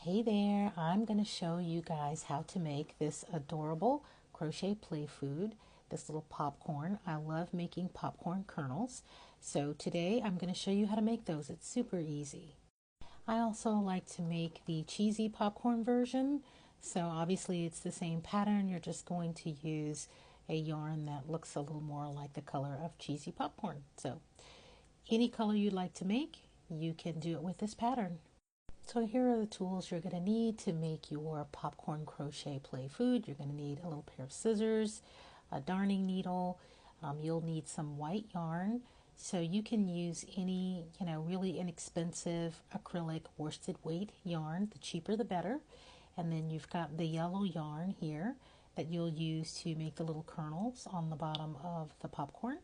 Hey there, I'm going to show you guys how to make this adorable crochet play food, this little popcorn. I love making popcorn kernels. So today I'm going to show you how to make those. It's super easy. I also like to make the cheesy popcorn version. So obviously it's the same pattern. You're just going to use a yarn that looks a little more like the color of cheesy popcorn. So any color you'd like to make, you can do it with this pattern. So here are the tools you're going to need to make your popcorn crochet play food. You're going to need a little pair of scissors, a darning needle. You'll need some white yarn. So you can use any, really inexpensive acrylic worsted weight yarn. The cheaper the better. And then you've got the yellow yarn here that you'll use to make the little kernels on the bottom of the popcorn.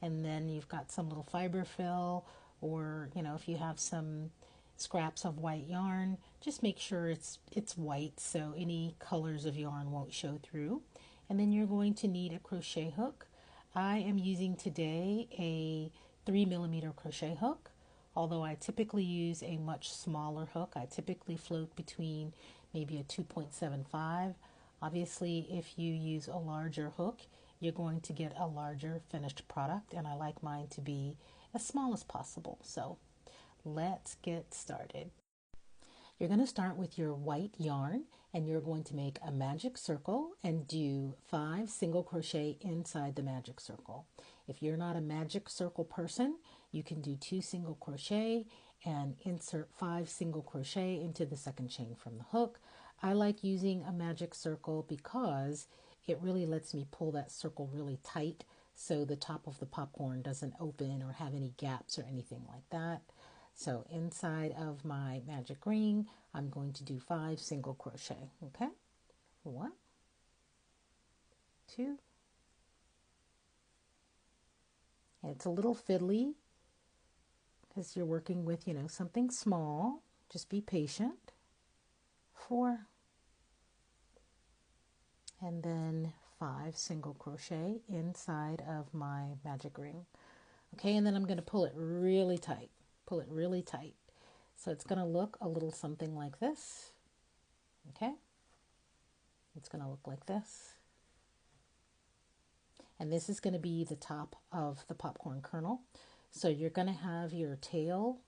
And then you've got some little fiber fill, or, if you have some scraps of white yarn, just make sure it's white so any colors of yarn won't show through. And then you're going to need a crochet hook. I am using today a 3mm crochet hook, although I typically use a much smaller hook. I typically float between maybe a 2.75. Obviously, if you use a larger hook, you're going to get a larger finished product, and I like mine to be as small as possible. So let's get started. You're going to start with your white yarn, and you're going to make a magic circle and do 5 single crochet inside the magic circle. If you're not a magic circle person, you can do 2 single crochet and insert 5 single crochet into the second chain from the hook. I like using a magic circle because it really lets me pull that circle really tight so the top of the popcorn doesn't open or have any gaps or anything like that. So inside of my magic ring, I'm going to do 5 single crochet. Okay, 1, 2, and it's a little fiddly because you're working with, something small. Just be patient. 4, and then 5 single crochet inside of my magic ring. Okay, and then I'm going to pull it really tight. Pull it really tight. So it's going to look a little something like this. Okay? It's going to look like this. And this is going to be the top of the popcorn kernel. So you're going to have your tail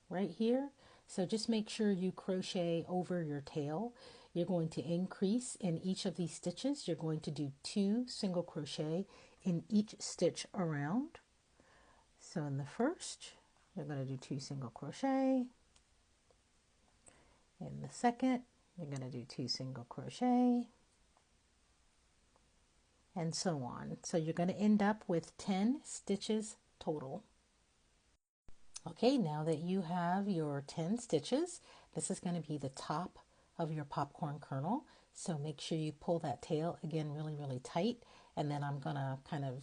right here. So just make sure you crochet over your tail. You're going to increase in each of these stitches. You're going to do 2 single crochet in each stitch around. So in the first, you're going to do 2 single crochet. In the second, you're going to do 2 single crochet, and so on. So you're going to end up with 10 stitches total. Okay, now that you have your 10 stitches, this is going to be the top of your popcorn kernel. So make sure you pull that tail again really, really tight, and then I'm going to kind of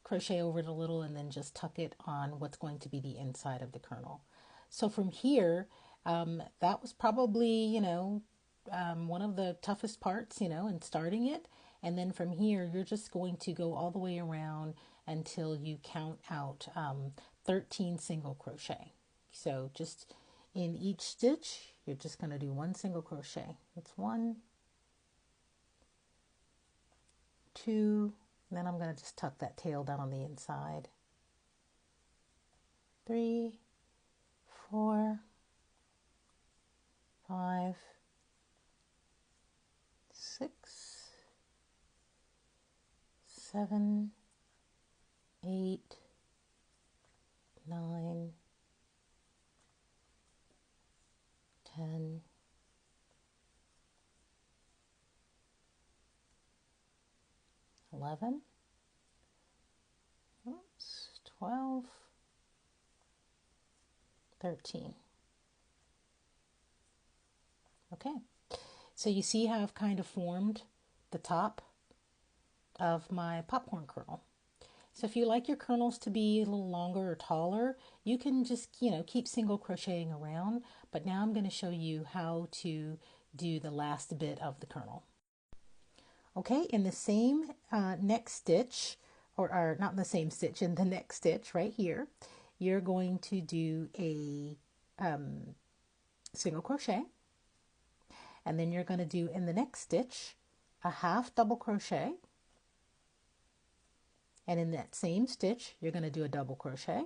crochet over it a little and then just tuck it on what's going to be the inside of the kernel. So from here, that was probably, one of the toughest parts, in starting it. And then from here, you're just going to go all the way around until you count out 13 single crochet. So just in each stitch, you're just going to do 1 single crochet. That's 1, 2, and then I'm going to just tuck that tail down on the inside. 3, 4, 5, 6, 7, 8, 9, 10, 11, 12, 13. Okay, so you see how I've kind of formed the top of my popcorn kernel. So if you like your kernels to be a little longer or taller, you can just, keep single crocheting around. But now I'm going to show you how to do the last bit of the kernel. Okay, in the same next stitch, or not in the same stitch, in the next stitch right here, you're going to do a single crochet, And then you're going to do in the next stitch a half double crochet, and in that same stitch you're going to do a double crochet,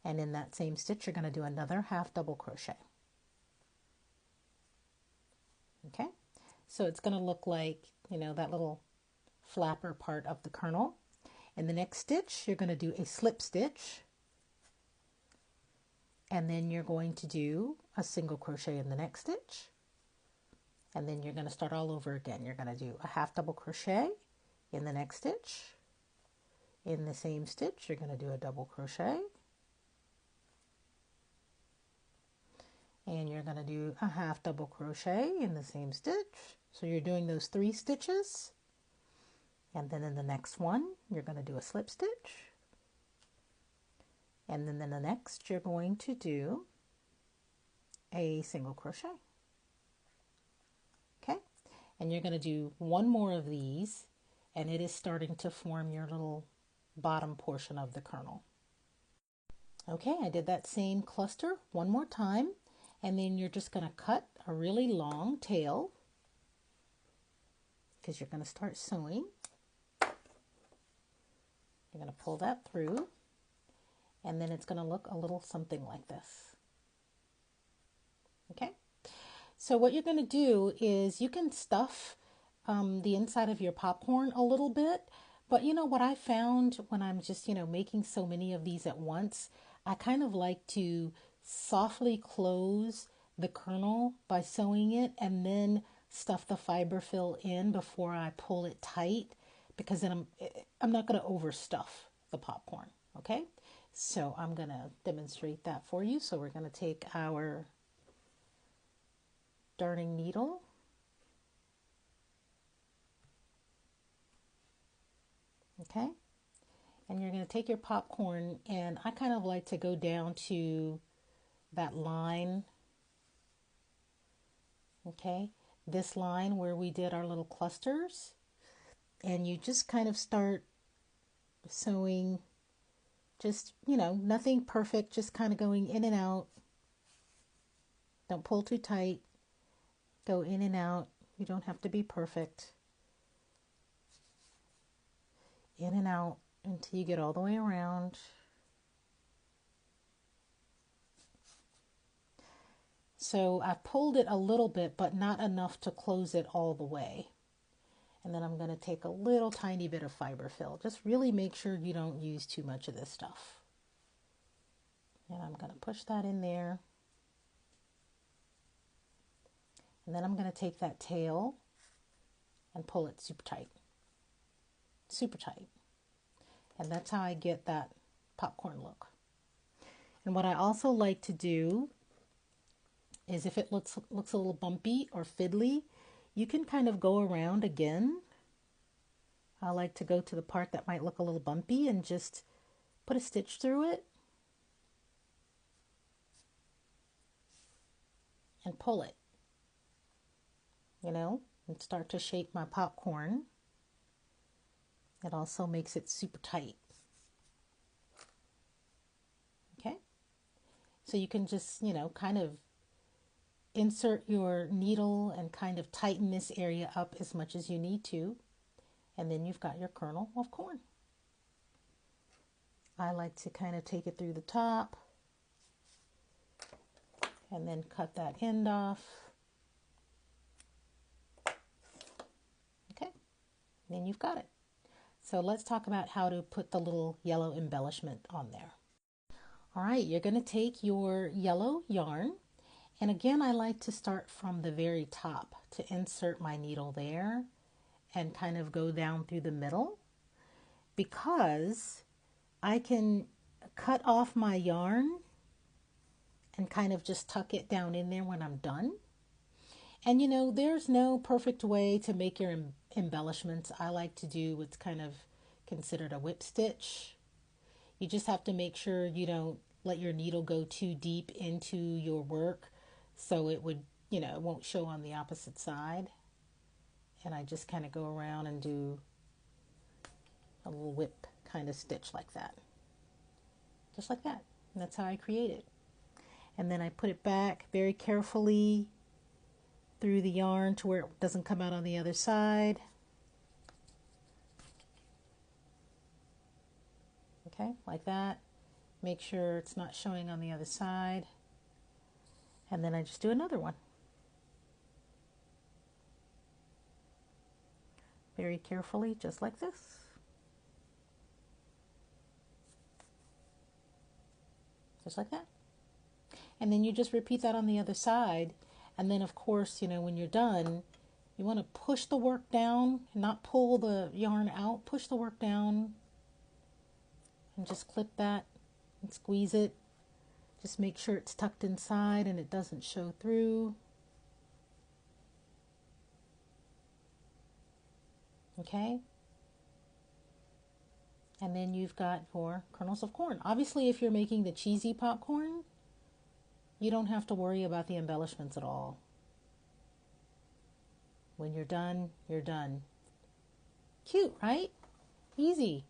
and in that same stitch you're going to do another half double crochet. Okay, so it's going to look like, you know, that little flapper part of the kernel. In the next stitch you're going to do a slip stitch, and then you're going to do a single crochet in the next stitch, and then you're going to start all over again. You're going to do a half double crochet in the next stitch. In the same stitch you're going to do a double crochet, and you're going to do a half double crochet in the same stitch. So you're doing those 3 stitches, and then in the next one you're going to do a slip stitch, and then in the next you're going to do a single crochet. Okay, and you're going to do one more of these, and it is starting to form your little bottom portion of the kernel. Okay, I did that same cluster one more time, and then you're just going to cut a really long tail because you're going to start sewing. You're going to pull that through, and then it's going to look a little something like this. Okay, so what you're going to do is you can stuff the inside of your popcorn a little bit, but you know what I found when I'm just, you know, making so many of these at once, I kind of like to softly close the kernel by sewing it and then stuff the fiber fill in before I pull it tight, because then I'm not going to overstuff the popcorn. Okay, so I'm going to demonstrate that for you. So we're going to take our darning needle, okay, and you're going to take your popcorn, and I kind of like to go down to that line, okay, this line where we did our little clusters, and you just kind of start sewing, just, you know, nothing perfect, just kind of going in and out. Don't pull too tight, go in and out. You don't have to be perfect. In and out until you get all the way around. So I pulled it a little bit, but not enough to close it all the way. And then I'm going to take a little tiny bit of fiber fill. Just really make sure you don't use too much of this stuff. And I'm going to push that in there. And then I'm going to take that tail and pull it super tight. Super tight. And that's how I get that popcorn look. And what I also like to do is, if it looks a little bumpy or fiddly, you can kind of go around again. I like to go to the part that might look a little bumpy and just put a stitch through it and pull it, you know, and start to shape my popcorn. It also makes it super tight. Okay, so you can just, you know, kind of insert your needle and kind of tighten this area up as much as you need to, and then you've got your kernel of corn. I like to kind of take it through the top and then cut that end off. Okay, then you've got it. So let's talk about how to put the little yellow embellishment on there. All right, you're going to take your yellow yarn, and again, I like to start from the very top to insert my needle there and kind of go down through the middle, because I can cut off my yarn and kind of just tuck it down in there when I'm done. And you know, there's no perfect way to make your embellishments. I like to do what's kind of considered a whip stitch. You just have to make sure you don't let your needle go too deep into your work, so it would, you know, it won't show on the opposite side. And I just kind of go around and do a little whip kind of stitch like that. Just like that. And that's how I create it. And then I put it back very carefully through the yarn to where it doesn't come out on the other side. Okay, like that. Make sure it's not showing on the other side. And then I just do another one. Very carefully, just like this. Just like that. And then you just repeat that on the other side. And then of course, when you're done, you want to push the work down and not pull the yarn out. Push the work down and just clip that and squeeze it. Just make sure it's tucked inside and it doesn't show through. Okay? And then you've got your kernels of corn. Obviously, if you're making the cheesy popcorn, you don't have to worry about the embellishments at all. When you're done, you're done. Cute, right? Easy.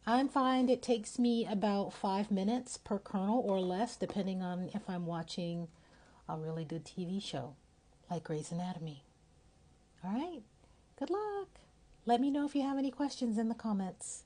I find it takes me about 5 minutes per kernel or less, depending on if I'm watching a really good TV show, like Grey's Anatomy. All right, good luck. Let me know if you have any questions in the comments.